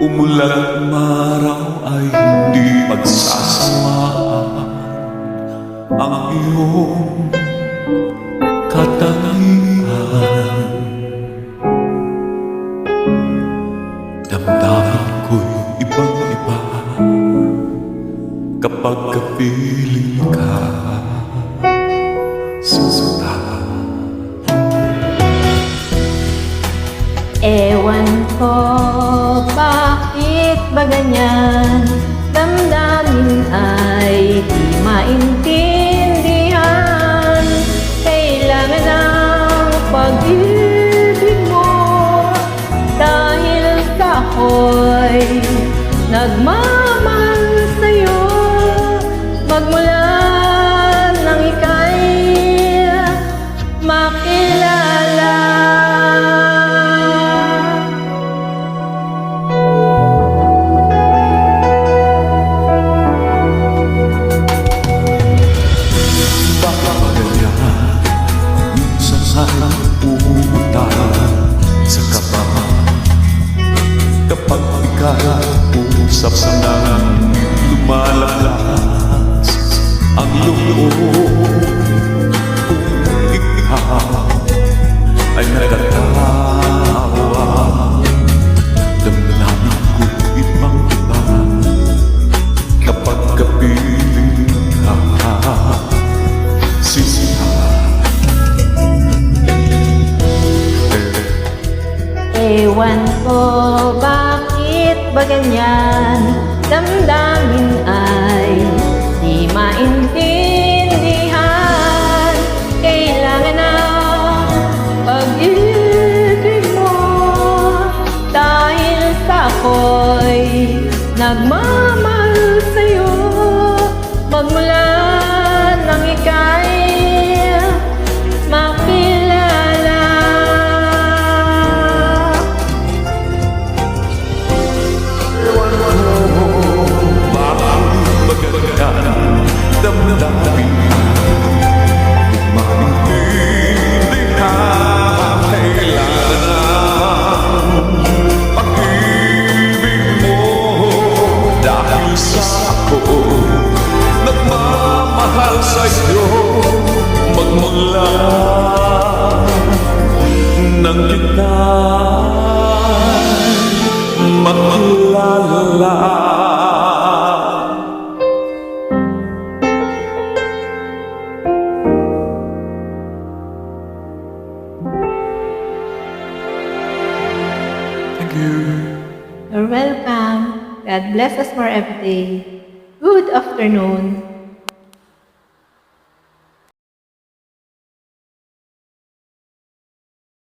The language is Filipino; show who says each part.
Speaker 1: Umulan maraw ay hindi magsasawaan ang iyong katangian. Damdamin ko'y ibang-iba kapag kapiling ka, Sinta.
Speaker 2: Ewan ko bakit ba ganyan, damdamin ay di maintindihan. Kailangan ng pag-ibig mo dahil sa ako'y nagmamahal sa'yo. Magmula nang ika'y makilala.
Speaker 1: Baka ba ganyan, minsan ay pumunta sa kaba kapag ikaw-usap nang lumalakas ang loob. Kung ikaw ay nagkatawa, damdamin ko ibang-iba kapag kapiling ka, Sinta.
Speaker 2: Ewan ko bakit ba ganyan, damdamin ay di maintindihan. Kailangan ng pag-ibig mo dahil sa ako'y nagmamahal sa'yo. Magmula nang ika'y makilala.
Speaker 1: Damdamin di maintindihan. Kailangan ng pag-ibig mo dahil sa ako nagmamahal sa'yo. Magmula nang kita'y makilala. Thank you.
Speaker 2: You're welcome. God bless us more every day. Good afternoon.